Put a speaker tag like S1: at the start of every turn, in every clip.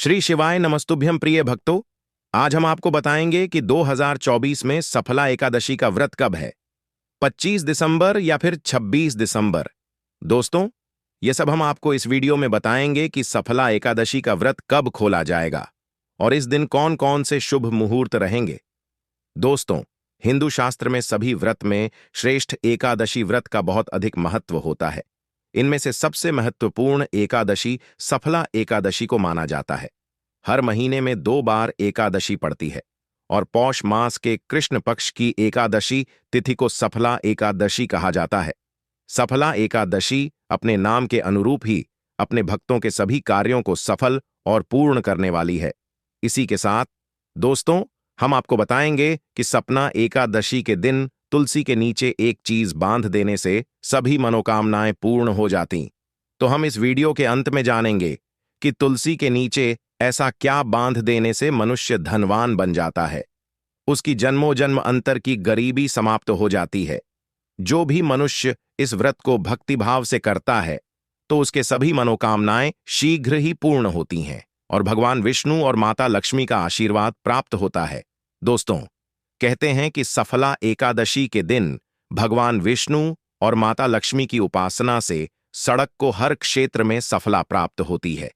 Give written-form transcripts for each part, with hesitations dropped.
S1: श्री शिवाय नमस्तुभ्यं प्रिय भक्तों। आज हम आपको बताएंगे कि 2024 में सफला एकादशी का व्रत कब है। 25 दिसंबर या फिर 26 दिसंबर। दोस्तों, ये सब हम आपको इस वीडियो में बताएंगे कि सफला एकादशी का व्रत कब खोला जाएगा और इस दिन कौन कौन से शुभ मुहूर्त रहेंगे। दोस्तों, हिंदू शास्त्र में सभी व्रत में श्रेष्ठ एकादशी व्रत का बहुत अधिक महत्व होता है। इनमें से सबसे महत्वपूर्ण एकादशी सफला एकादशी को माना जाता है। हर महीने में 2 बार एकादशी पड़ती है और पौष मास के कृष्ण पक्ष की एकादशी तिथि को सफला एकादशी कहा जाता है। सफला एकादशी अपने नाम के अनुरूप ही अपने भक्तों के सभी कार्यों को सफल और पूर्ण करने वाली है। इसी के साथ दोस्तों, हम आपको बताएंगे कि सपना एकादशी के दिन तुलसी के नीचे एक चीज बांध देने से सभी मनोकामनाएं पूर्ण हो जाती। तो हम इस वीडियो के अंत में जानेंगे कि तुलसी के नीचे ऐसा क्या बांध देने से मनुष्य धनवान बन जाता है, उसकी जन्मों जन्म अंतर की गरीबी समाप्त हो जाती है। जो भी मनुष्य इस व्रत को भक्तिभाव से करता है तो उसके सभी मनोकामनाएं शीघ्र ही पूर्ण होती हैं और भगवान विष्णु और माता लक्ष्मी का आशीर्वाद प्राप्त होता है। दोस्तों, कहते हैं कि सफला एकादशी के दिन भगवान विष्णु और माता लक्ष्मी की उपासना से सड़क को हर क्षेत्र में सफला प्राप्त होती है।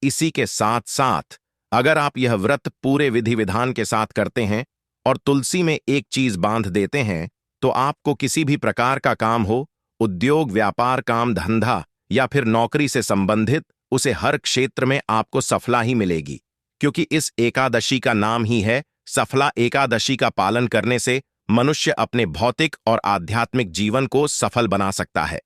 S1: इसी के साथ साथ अगर आप यह व्रत पूरे विधि विधान के साथ करते हैं और तुलसी में एक चीज बांध देते हैं तो आपको किसी भी प्रकार का काम हो, उद्योग व्यापार काम धंधा या फिर नौकरी से संबंधित, उसे हर क्षेत्र में आपको सफला ही मिलेगी, क्योंकि इस एकादशी का नाम ही है सफला एकादशी का पालन करने से मनुष्य अपने भौतिक और आध्यात्मिक जीवन को सफल बना सकता है।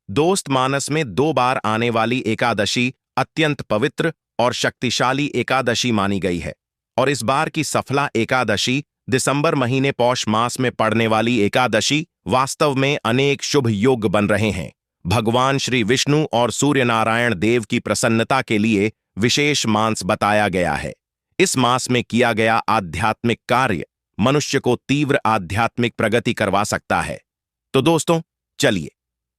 S1: दोस्त, मानस में 2 बार आने वाली एकादशी अत्यंत पवित्र और शक्तिशाली एकादशी मानी गई है और इस बार की सफला एकादशी दिसंबर महीने पौष मास में पड़ने वाली एकादशी वास्तव में अनेक शुभ योग बन रहे हैं। भगवान श्री विष्णु और सूर्य नारायण देव की प्रसन्नता के लिए विशेष मास बताया गया है। इस मास में किया गया आध्यात्मिक कार्य मनुष्य को तीव्र आध्यात्मिक प्रगति करवा सकता है। तो दोस्तों, चलिए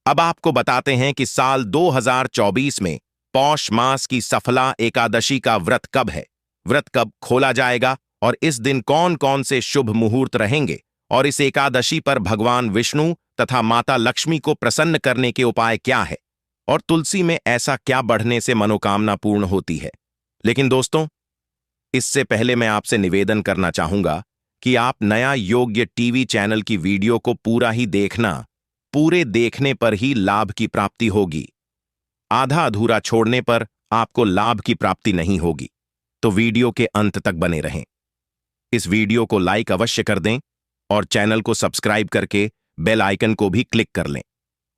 S1: अब आपको बताते हैं कि साल 2024 में पौष मास की सफला एकादशी का व्रत कब है, व्रत कब खोला जाएगा और इस दिन कौन कौन से शुभ मुहूर्त रहेंगे और इस एकादशी पर भगवान विष्णु तथा माता लक्ष्मी को प्रसन्न करने के उपाय क्या है और तुलसी में ऐसा क्या बढ़ने से मनोकामना पूर्ण होती है। लेकिन दोस्तों, इससे पहले मैं आपसे निवेदन करना चाहूंगा कि आप नया योग्य टीवी चैनल की वीडियो को पूरा ही देखना। पूरे देखने पर ही लाभ की प्राप्ति होगी। आधा अधूरा छोड़ने पर आपको लाभ की प्राप्ति नहीं होगी। तो वीडियो के अंत तक बने रहें। इस वीडियो को लाइक अवश्य कर दें और चैनल को सब्सक्राइब करके बेल आइकन को भी क्लिक कर लें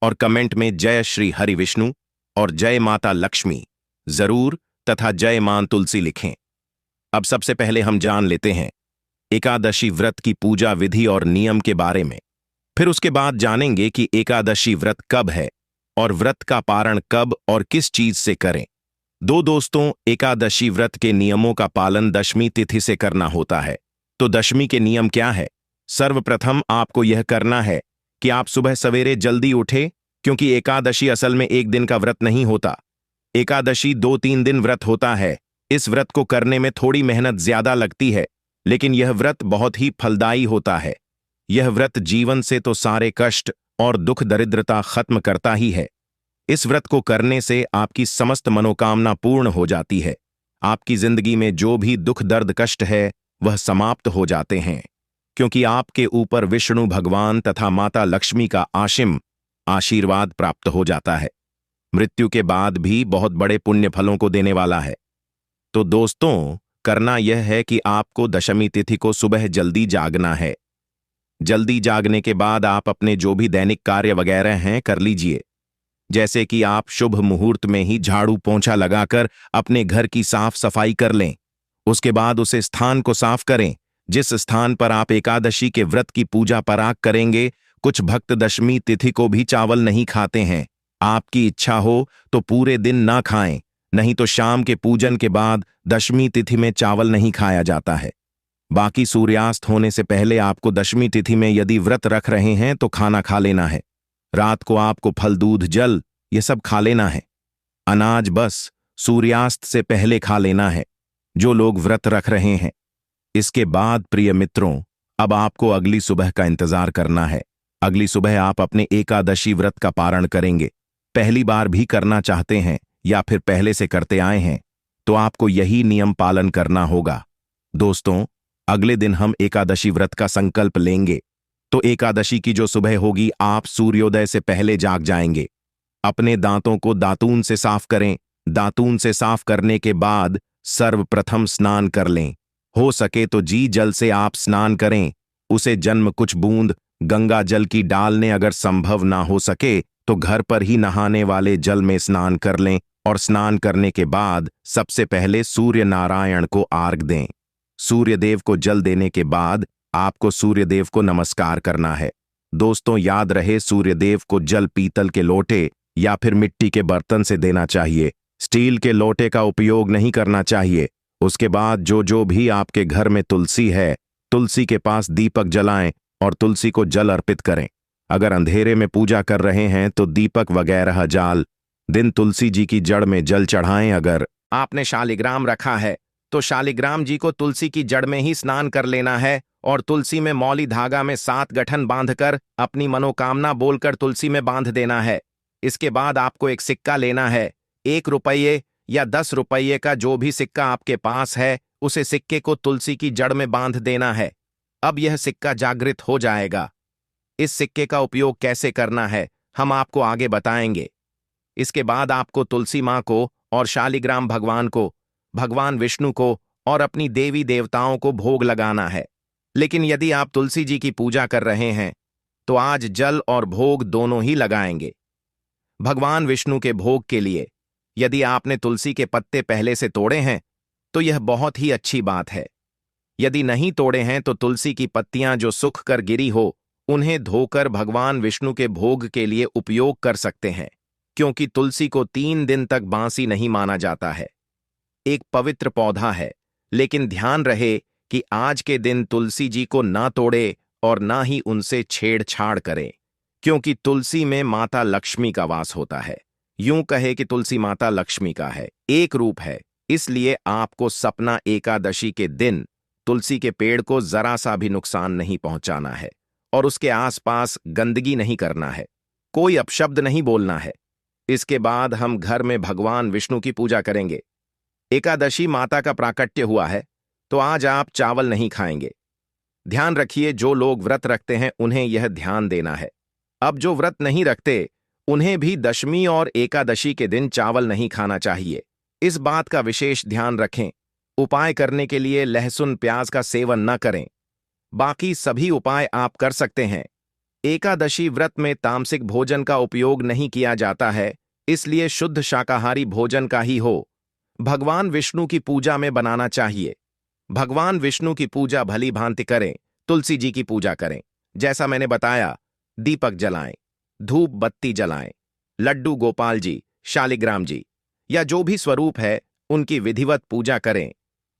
S1: और कमेंट में जय श्री हरि विष्णु और जय माता लक्ष्मी जरूर तथा जय मां तुलसी लिखें। अब सबसे पहले हम जान लेते हैं एकादशी व्रत की पूजा विधि और नियम के बारे में। फिर उसके बाद जानेंगे कि एकादशी व्रत कब है और व्रत का पारण कब और किस चीज से करें। दोस्तों, एकादशी व्रत के नियमों का पालन दशमी तिथि से करना होता है। तो दशमी के नियम क्या है? सर्वप्रथम आपको यह करना है कि आप सुबह सवेरे जल्दी उठें, क्योंकि एकादशी असल में एक दिन का व्रत नहीं होता। एकादशी 2-3 दिन व्रत होता है। इस व्रत को करने में थोड़ी मेहनत ज्यादा लगती है, लेकिन यह व्रत बहुत ही फलदायी होता है। यह व्रत जीवन से तो सारे कष्ट और दुख दरिद्रता खत्म करता ही है। इस व्रत को करने से आपकी समस्त मनोकामना पूर्ण हो जाती है। आपकी जिंदगी में जो भी दुख दर्द कष्ट है वह समाप्त हो जाते हैं, क्योंकि आपके ऊपर विष्णु भगवान तथा माता लक्ष्मी का आशीम आशीर्वाद प्राप्त हो जाता है। मृत्यु के बाद भी बहुत बड़े पुण्य फलों को देने वाला है। तो दोस्तों, करना यह है कि आपको दशमी तिथि को सुबह जल्दी जागना है। जल्दी जागने के बाद आप अपने जो भी दैनिक कार्य वगैरह हैं कर लीजिए, जैसे कि आप शुभ मुहूर्त में ही झाड़ू पोंछा लगाकर अपने घर की साफ सफाई कर लें। उसके बाद उस स्थान को साफ करें जिस स्थान पर आप एकादशी के व्रत की पूजा पराग करेंगे। कुछ भक्त दशमी तिथि को भी चावल नहीं खाते हैं। आपकी इच्छा हो तो पूरे दिन ना खाएं, नहीं तो शाम के पूजन के बाद दशमी तिथि में चावल नहीं खाया जाता है। बाकी सूर्यास्त होने से पहले आपको दशमी तिथि में यदि व्रत रख रहे हैं तो खाना खा लेना है। रात को आपको फल दूध जल ये सब खा लेना है। अनाज बस सूर्यास्त से पहले खा लेना है। जो लोग व्रत रख रहे हैं। इसके बाद प्रिय मित्रों, अब आपको अगली सुबह का इंतजार करना है। अगली सुबह आप अपने एकादशी व्रत का पारण करेंगे। पहली बार भी करना चाहते हैं या फिर पहले से करते आए हैं तो आपको यही नियम पालन करना होगा। दोस्तों, अगले दिन हम एकादशी व्रत का संकल्प लेंगे। तो एकादशी की जो सुबह होगी, आप सूर्योदय से पहले जाग जाएंगे। अपने दांतों को दातून से साफ करें। दातून से साफ करने के बाद सर्वप्रथम स्नान कर लें। हो सके तो जी जल से आप स्नान करें। उसे जन्म कुछ बूंद गंगा जल की डाल लें। अगर संभव ना हो सके तो घर पर ही नहाने वाले जल में स्नान कर लें और स्नान करने के बाद सबसे पहले सूर्य नारायण को अर्घ दें। सूर्यदेव को जल देने के बाद आपको सूर्यदेव को नमस्कार करना है। दोस्तों, याद रहे, सूर्यदेव को जल पीतल के लोटे या फिर मिट्टी के बर्तन से देना चाहिए। स्टील के लोटे का उपयोग नहीं करना चाहिए। उसके बाद जो भी आपके घर में तुलसी है, तुलसी के पास दीपक जलाएं और तुलसी को जल अर्पित करें। अगर अंधेरे में पूजा कर रहे हैं तो दीपक वगैरह जाल दिन तुलसी जी की जड़ में जल चढ़ाएं। अगर आपने शालिग्राम रखा है तो शालिग्राम जी को तुलसी की जड़ में ही स्नान कर लेना है और तुलसी में मौली धागा में 7 गठन बांधकर अपनी मनोकामना बोलकर तुलसी में बांध देना है। इसके बाद आपको एक सिक्का लेना है। 1 रुपये या 10 रुपये का जो भी सिक्का आपके पास है, उसे सिक्के को तुलसी की जड़ में बांध देना है। अब यह सिक्का जागृत हो जाएगा। इस सिक्के का उपयोग कैसे करना है हम आपको आगे बताएंगे। इसके बाद आपको तुलसी माँ को और शालिग्राम भगवान को, भगवान विष्णु को और अपनी देवी देवताओं को भोग लगाना है। लेकिन यदि आप तुलसी जी की पूजा कर रहे हैं तो आज जल और भोग दोनों ही लगाएंगे। भगवान विष्णु के भोग के लिए यदि आपने तुलसी के पत्ते पहले से तोड़े हैं तो यह बहुत ही अच्छी बात है। यदि नहीं तोड़े हैं तो तुलसी की पत्तियां जो सूख कर गिरी हो, उन्हें धोकर भगवान विष्णु के भोग के लिए उपयोग कर सकते हैं, क्योंकि तुलसी को 3 दिन तक बांसी नहीं माना जाता है। एक पवित्र पौधा है, लेकिन ध्यान रहे कि आज के दिन तुलसी जी को ना तोड़े और ना ही उनसे छेड़छाड़ करे, क्योंकि तुलसी में माता लक्ष्मी का वास होता है। यूं कहे कि तुलसी माता लक्ष्मी का है, एक रूप है। इसलिए आपको सपना एकादशी के दिन तुलसी के पेड़ को जरा सा भी नुकसान नहीं पहुंचाना है और उसके आसपास गंदगी नहीं करना है, कोई अपशब्द नहीं बोलना है। इसके बाद हम घर में भगवान विष्णु की पूजा करेंगे। एकादशी माता का प्राकट्य हुआ है तो आज आप चावल नहीं खाएंगे। ध्यान रखिए, जो लोग व्रत रखते हैं उन्हें यह ध्यान देना है। अब जो व्रत नहीं रखते उन्हें भी दशमी और एकादशी के दिन चावल नहीं खाना चाहिए। इस बात का विशेष ध्यान रखें। उपाय करने के लिए लहसुन प्याज का सेवन न करें। बाकी सभी उपाय आप कर सकते हैं। एकादशी व्रत में तामसिक भोजन का उपयोग नहीं किया जाता है, इसलिए शुद्ध शाकाहारी भोजन का ही हो। भगवान विष्णु की पूजा में बनाना चाहिए। भगवान विष्णु की पूजा भली भांति करें। तुलसी जी की पूजा करें, जैसा मैंने बताया। दीपक जलाएं, धूप बत्ती जलाएं, लड्डू गोपाल जी, शालिग्राम जी या जो भी स्वरूप है उनकी विधिवत पूजा करें।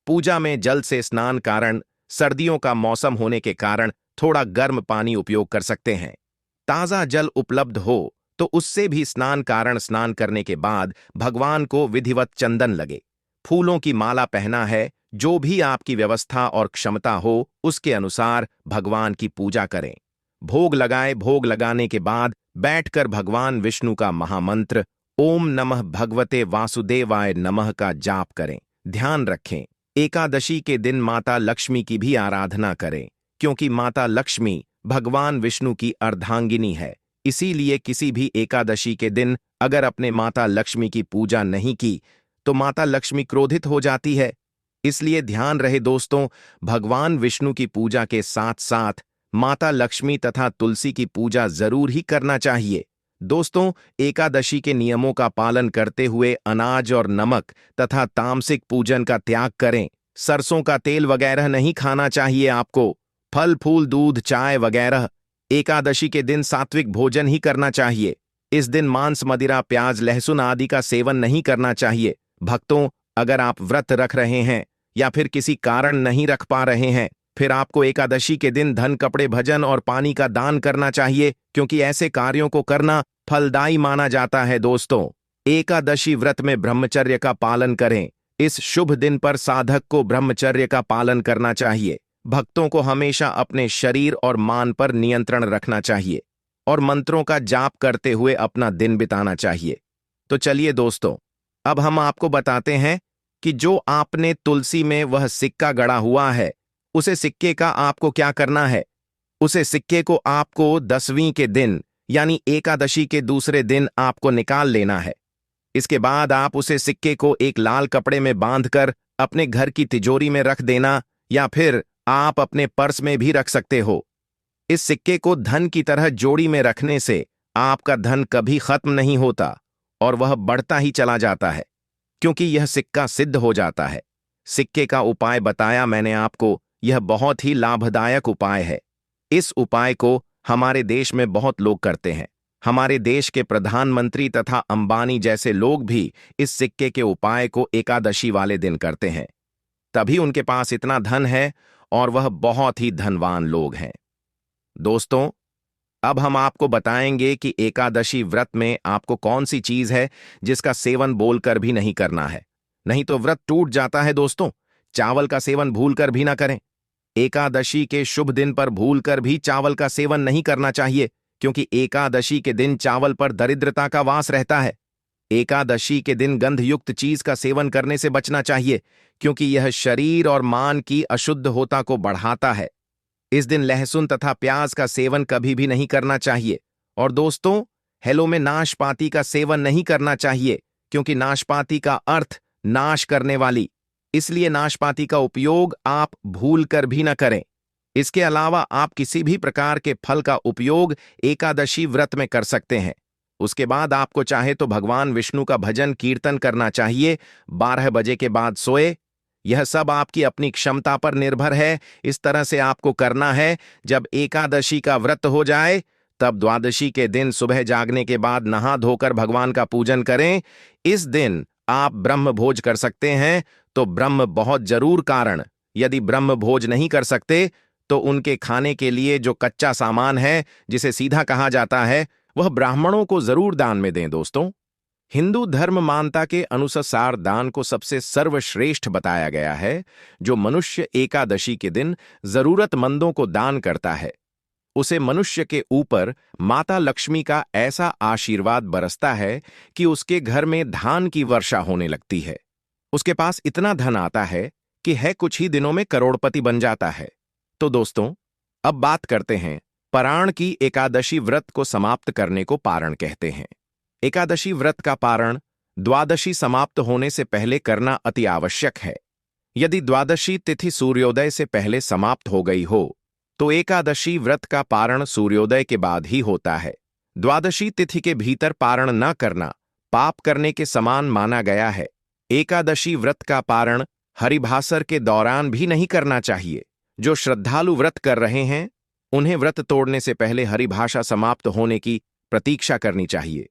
S1: पूजा में जल से स्नान, कारण सर्दियों का मौसम होने के कारण थोड़ा गर्म पानी उपयोग कर सकते हैं। ताज़ा जल उपलब्ध हो तो उससे भी स्नान, कारण स्नान करने के बाद भगवान को विधिवत चंदन लगे, फूलों की माला पहना है। जो भी आपकी व्यवस्था और क्षमता हो उसके अनुसार भगवान की पूजा करें। भोग लगाएं। भोग लगाने के बाद बैठकर भगवान विष्णु का महामंत्र ओम नमः भगवते वासुदेवाय नमः का जाप करें। ध्यान रखें, एकादशी के दिन माता लक्ष्मी की भी आराधना करें, क्योंकि माता लक्ष्मी भगवान विष्णु की अर्धांगिनी है। इसीलिए किसी भी एकादशी के दिन अगर अपने माता लक्ष्मी की पूजा नहीं की तो माता लक्ष्मी क्रोधित हो जाती है। इसलिए ध्यान रहे दोस्तों, भगवान विष्णु की पूजा के साथ साथ माता लक्ष्मी तथा तुलसी की पूजा जरूर ही करना चाहिए। दोस्तों, एकादशी के नियमों का पालन करते हुए अनाज और नमक तथा तामसिक पूजन का त्याग करें। सरसों का तेल वगैरह नहीं खाना चाहिए आपको। फल फूल, दूध, चाय वगैरह। एकादशी के दिन सात्विक भोजन ही करना चाहिए। इस दिन मांस, मदिरा, प्याज, लहसुन आदि का सेवन नहीं करना चाहिए। भक्तों, अगर आप व्रत रख रहे हैं या फिर किसी कारण नहीं रख पा रहे हैं, फिर आपको एकादशी के दिन धन, कपड़े, भजन और पानी का दान करना चाहिए, क्योंकि ऐसे कार्यों को करना फलदायी माना जाता है। दोस्तों, एकादशी व्रत में ब्रह्मचर्य का पालन करें। इस शुभ दिन पर साधक को ब्रह्मचर्य का पालन करना चाहिए। भक्तों को हमेशा अपने शरीर और मान पर नियंत्रण रखना चाहिए और मंत्रों का जाप करते हुए अपना दिन बिताना चाहिए। तो चलिए दोस्तों, अब हम आपको बताते हैं कि जो आपने तुलसी में वह सिक्का गड़ा हुआ है, उसे सिक्के का आपको क्या करना है। उसे सिक्के को आपको 10वीं के दिन यानी एकादशी के दूसरे दिन आपको निकाल लेना है। इसके बाद आप उसे सिक्के को एक लाल कपड़े में बांधकर अपने घर की तिजोरी में रख देना, या फिर आप अपने पर्स में भी रख सकते हो। इस सिक्के को धन की तरह जोड़ी में रखने से आपका धन कभी खत्म नहीं होता और वह बढ़ता ही चला जाता है, क्योंकि यह सिक्का सिद्ध हो जाता है। सिक्के का उपाय बताया मैंने आपको, यह बहुत ही लाभदायक उपाय है। इस उपाय को हमारे देश में बहुत लोग करते हैं। हमारे देश के प्रधानमंत्री तथा अंबानी जैसे लोग भी इस सिक्के के उपाय को एकादशी वाले दिन करते हैं, तभी उनके पास इतना धन है और वह बहुत ही धनवान लोग हैं। दोस्तों, अब हम आपको बताएंगे कि एकादशी व्रत में आपको कौन सी चीज है जिसका सेवन बोलकर भी नहीं करना है, नहीं तो व्रत टूट जाता है। दोस्तों, चावल का सेवन भूलकर भी ना करें। एकादशी के शुभ दिन पर भूलकर भी चावल का सेवन नहीं करना चाहिए, क्योंकि एकादशी के दिन चावल पर दरिद्रता का वास रहता है। एकादशी के दिन गंधयुक्त चीज का सेवन करने से बचना चाहिए, क्योंकि यह शरीर और मान की अशुद्धता को बढ़ाता है। इस दिन लहसुन तथा प्याज का सेवन कभी भी नहीं करना चाहिए। और दोस्तों, हेलो में नाशपाती का सेवन नहीं करना चाहिए, क्योंकि नाशपाती का अर्थ नाश करने वाली, इसलिए नाशपाती का उपयोग आप भूल कर भी न करें। इसके अलावा आप किसी भी प्रकार के फल का उपयोग एकादशी व्रत में कर सकते हैं। उसके बाद आपको चाहे तो भगवान विष्णु का भजन कीर्तन करना चाहिए। 12 बजे के बाद सोए। यह सब आपकी अपनी क्षमता पर निर्भर है। इस तरह से आपको करना है। जब एकादशी का व्रत हो जाए, तब द्वादशी के दिन सुबह जागने के बाद नहा धोकर भगवान का पूजन करें। इस दिन आप ब्रह्म भोज कर सकते हैं, तो ब्रह्म बहुत जरूर कारण। यदि ब्रह्म भोज नहीं कर सकते, तो उनके खाने के लिए जो कच्चा सामान है, जिसे सीधा कहा जाता है, वह ब्राह्मणों को जरूर दान में दें। दोस्तों, हिंदू धर्म मान्यता के अनुसार दान को सबसे सर्वश्रेष्ठ बताया गया है। जो मनुष्य एकादशी के दिन जरूरतमंदों को दान करता है, उसे मनुष्य के ऊपर माता लक्ष्मी का ऐसा आशीर्वाद बरसता है कि उसके घर में धान की वर्षा होने लगती है। उसके पास इतना धन आता है कि है कुछ ही दिनों में करोड़पति बन जाता है। तो दोस्तों, अब बात करते हैं पारण की। एकादशी व्रत को समाप्त करने को पारण कहते हैं। एकादशी व्रत का पारण द्वादशी समाप्त होने से पहले करना अति आवश्यक है। यदि द्वादशी तिथि सूर्योदय से पहले समाप्त हो गई हो, तो एकादशी व्रत का पारण सूर्योदय के बाद ही होता है। द्वादशी तिथि के भीतर पारण न करना पाप करने के समान माना गया है। एकादशी व्रत का पारण हरिभासर के दौरान भी नहीं करना चाहिए। जो श्रद्धालु व्रत कर रहे हैं, उन्हें व्रत तोड़ने से पहले हरिभाषा समाप्त होने की प्रतीक्षा करनी चाहिए।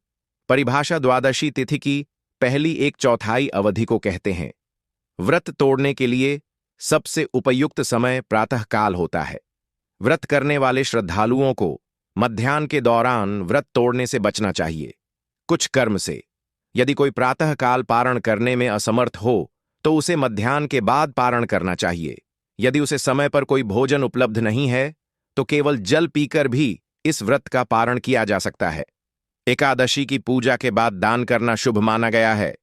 S1: परिभाषा द्वादशी तिथि की पहली 1/4 अवधि को कहते हैं। व्रत तोड़ने के लिए सबसे उपयुक्त समय प्रातःकाल होता है। व्रत करने वाले श्रद्धालुओं को मध्याह्न के दौरान व्रत तोड़ने से बचना चाहिए। कुछ कर्म से यदि कोई प्रातःकाल पारण करने में असमर्थ हो, तो उसे मध्याह्न के बाद पारण करना चाहिए। यदि उसे समय पर कोई भोजन उपलब्ध नहीं है, तो केवल जल पीकर भी इस व्रत का पारण किया जा सकता है। एकादशी की पूजा के बाद दान करना शुभ माना गया है।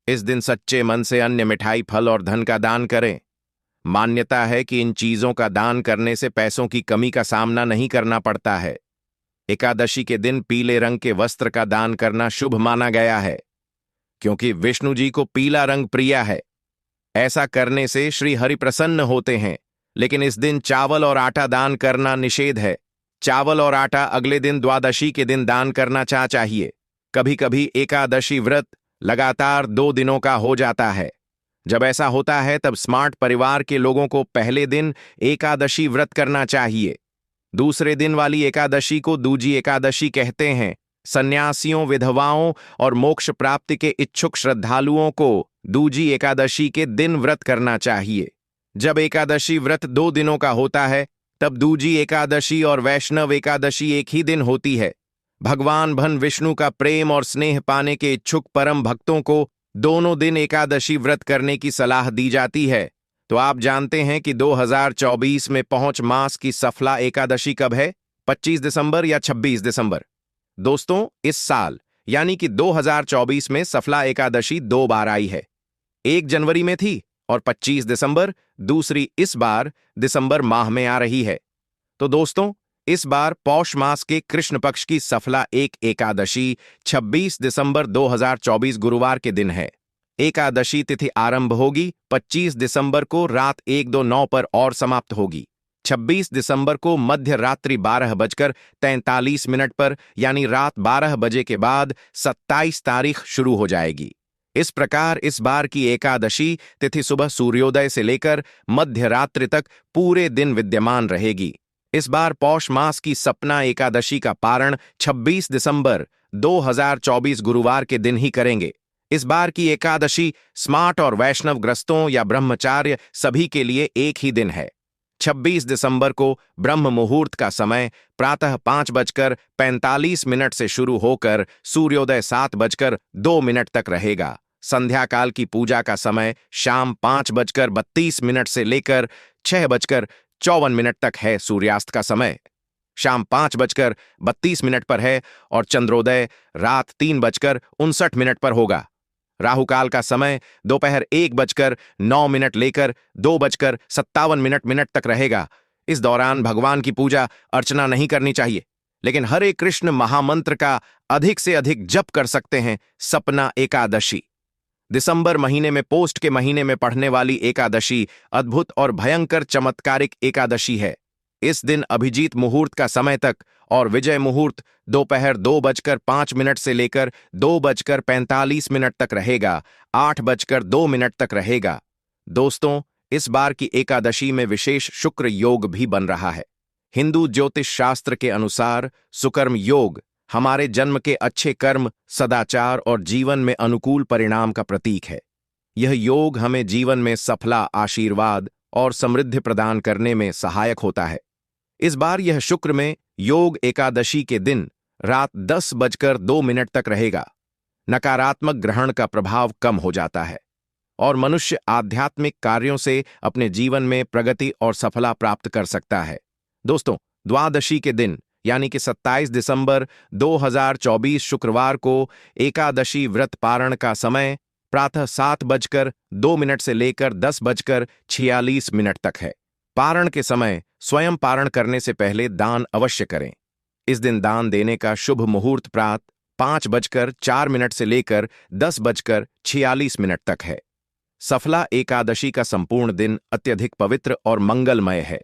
S1: इस दिन सच्चे मन से अन्य मिठाई, फल और धन का दान करें। मान्यता है कि इन चीजों का दान करने से पैसों की कमी का सामना नहीं करना पड़ता है। एकादशी के दिन पीले रंग के वस्त्र का दान करना शुभ माना गया है, क्योंकि विष्णु जी को पीला रंग प्रिय है। ऐसा करने से श्री हरि प्रसन्न होते हैं। लेकिन इस दिन चावल और आटा दान करना निषेध है। चावल और आटा अगले दिन द्वादशी के दिन दान करना चाहिए। कभी कभी एकादशी व्रत लगातार 2 दिनों का हो जाता है। जब ऐसा होता है, तब स्मार्ट परिवार के लोगों को पहले दिन एकादशी व्रत करना चाहिए। दूसरे दिन वाली एकादशी को दूजी एकादशी कहते हैं। सन्यासियों, विधवाओं और मोक्ष प्राप्ति के इच्छुक श्रद्धालुओं को दूजी एकादशी के दिन व्रत करना चाहिए। जब एकादशी व्रत 2 दिनों का होता है, तब दूजी एकादशी और वैष्णव एकादशी एक ही दिन होती है। भगवान भन विष्णु का प्रेम और स्नेह पाने के इच्छुक परम भक्तों को दोनों दिन एकादशी व्रत करने की सलाह दी जाती है। तो आप जानते हैं कि 2024 में पहुंच मास की सफला एकादशी कब है? 25 दिसंबर या 26 दिसंबर? दोस्तों, इस साल यानी कि 2024 में सफला एकादशी 2 बार आई है। 1 जनवरी में थी और 25 दिसंबर दूसरी इस बार दिसंबर माह में आ रही है। तो दोस्तों, इस बार पौष मास के कृष्ण पक्ष की सफला एकादशी 26 दिसंबर 2024 गुरुवार के दिन है। एकादशी तिथि आरंभ होगी 25 दिसंबर को रात 1-2-9 पर और समाप्त होगी 26 दिसंबर को मध्य रात्रि 12:43 पर, यानी रात 12 बजे के बाद 27 तारीख शुरू हो जाएगी। इस प्रकार इस बार की एकादशी तिथि सुबह सूर्योदय से लेकर मध्य रात्रि तक पूरे दिन विद्यमान रहेगी। इस बार पौष मास की सपना एकादशी का पारण 26 दिसंबर 2024 गुरुवार के दिन ही करेंगे। इस बार की एकादशी स्मार्ट और वैष्णव ग्रस्तों या ब्रह्मचार्य सभी के लिए एक ही दिन है। 26 दिसंबर को ब्रह्म मुहूर्त का समय प्रातः 5:45 से शुरू होकर सूर्योदय 7:02 तक रहेगा। संध्या काल की पूजा का समय शाम 5:32 से लेकर 6:54 तक है। सूर्यास्त का समय शाम 5:32 पर है और चंद्रोदय रात 3:59 पर होगा। राहु काल का समय दोपहर 1:09 लेकर 2:57 तक रहेगा। इस दौरान भगवान की पूजा अर्चना नहीं करनी चाहिए, लेकिन हरे कृष्ण महामंत्र का अधिक से अधिक जप कर सकते हैं। सपना एकादशी दिसंबर महीने में पोस्ट के महीने में पढ़ने वाली एकादशी अद्भुत और भयंकर चमत्कारिक एकादशी है। इस दिन अभिजीत मुहूर्त का समय तक और विजय मुहूर्त दोपहर 2:05 से लेकर 2:45 तक रहेगा। 8:02 तक रहेगा। दोस्तों, इस बार की एकादशी में विशेष शुक्र योग भी बन रहा है। हिंदू ज्योतिष शास्त्र के अनुसार सुकर्म योग हमारे जन्म के अच्छे कर्म, सदाचार और जीवन में अनुकूल परिणाम का प्रतीक है। यह योग हमें जीवन में सफला, आशीर्वाद और समृद्धि प्रदान करने में सहायक होता है। इस बार यह शुक्र में योग एकादशी के दिन रात 10:02 तक रहेगा। नकारात्मक ग्रहण का प्रभाव कम हो जाता है और मनुष्य आध्यात्मिक कार्यों से अपने जीवन में प्रगति और सफलता प्राप्त कर सकता है। दोस्तों, द्वादशी के दिन यानी कि 27 दिसंबर 2024 शुक्रवार को एकादशी व्रत पारण का समय प्रातः 7:02 से लेकर 10:46 तक है। पारण के समय स्वयं पारण करने से पहले दान अवश्य करें। इस दिन दान देने का शुभ मुहूर्त प्रातः 5:04 से लेकर 10:46 तक है। सफला एकादशी का संपूर्ण दिन अत्यधिक पवित्र और मंगलमय है।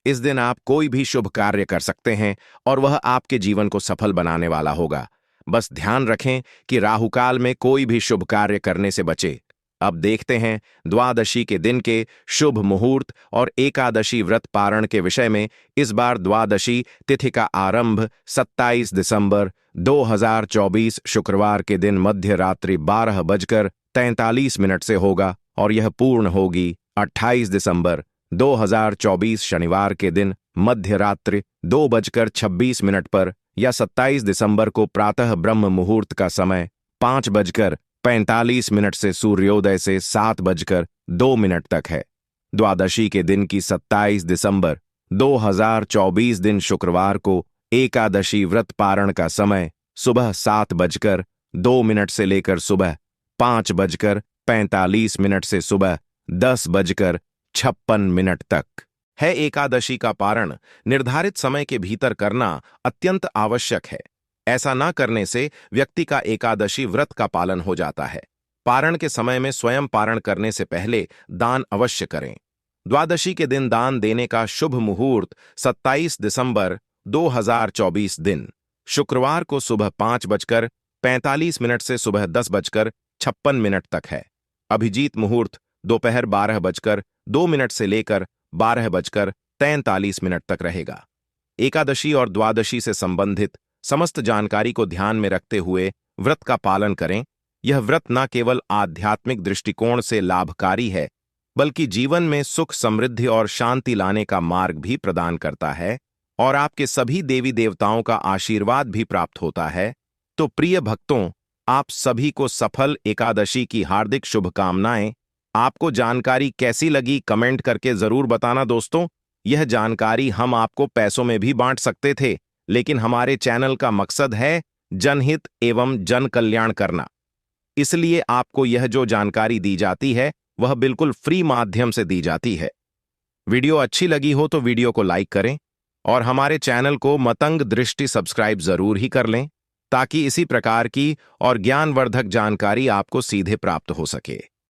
S1: इस दिन आप कोई भी शुभ कार्य कर सकते हैं और वह आपके जीवन को सफल बनाने वाला होगा। बस ध्यान रखें कि राहुकाल में कोई भी शुभ कार्य करने से बचे। अब देखते हैं द्वादशी के दिन के शुभ मुहूर्त और एकादशी व्रत पारण के विषय में। इस बार द्वादशी तिथि का आरंभ 27 दिसंबर 2024 शुक्रवार के दिन मध्य रात्रि 12:43 से होगा और यह पूर्ण होगी 28 दिसंबर 2024 शनिवार के दिन मध्य रात्रि 2:26 पर, या 27 दिसंबर को प्रातः ब्रह्म मुहूर्त का समय 5:45 से सूर्योदय से 7:02 तक है। द्वादशी के दिन की 27 दिसंबर 2024 दिन शुक्रवार को एकादशी व्रत पारण का समय सुबह 7:02 से लेकर सुबह 5:45 से सुबह 10:56 तक है। एकादशी का पारण निर्धारित समय के भीतर करना अत्यंत आवश्यक है। ऐसा न करने से व्यक्ति का एकादशी व्रत का पालन हो जाता है। पारण के समय में स्वयं पारण करने से पहले दान अवश्य करें। द्वादशी के दिन दान देने का शुभ मुहूर्त 27 दिसंबर 2024 दिन शुक्रवार को सुबह 5:45 से सुबह 10:56 तक है। अभिजीत मुहूर्त दोपहर 12:02 से लेकर 12:43 तक रहेगा। एकादशी और द्वादशी से संबंधित समस्त जानकारी को ध्यान में रखते हुए व्रत का पालन करें। यह व्रत न केवल आध्यात्मिक दृष्टिकोण से लाभकारी है, बल्कि जीवन में सुख, समृद्धि और शांति लाने का मार्ग भी प्रदान करता है और आपके सभी देवी देवताओं का आशीर्वाद भी प्राप्त होता है। तो प्रिय भक्तों, आप सभी को सफल एकादशी की हार्दिक शुभकामनाएं। आपको जानकारी कैसी लगी कमेंट करके जरूर बताना दोस्तों। यह जानकारी हम आपको पैसों में भी बांट सकते थे, लेकिन हमारे चैनल का मकसद है जनहित एवं जन कल्याण करना। इसलिए आपको यह जो जानकारी दी जाती है वह बिल्कुल फ्री माध्यम से दी जाती है। वीडियो अच्छी लगी हो तो वीडियो को लाइक करें और हमारे चैनल को मतंग दृष्टि सब्सक्राइब जरूर ही कर लें, ताकि इसी प्रकार की और ज्ञानवर्धक जानकारी आपको सीधे प्राप्त हो सके।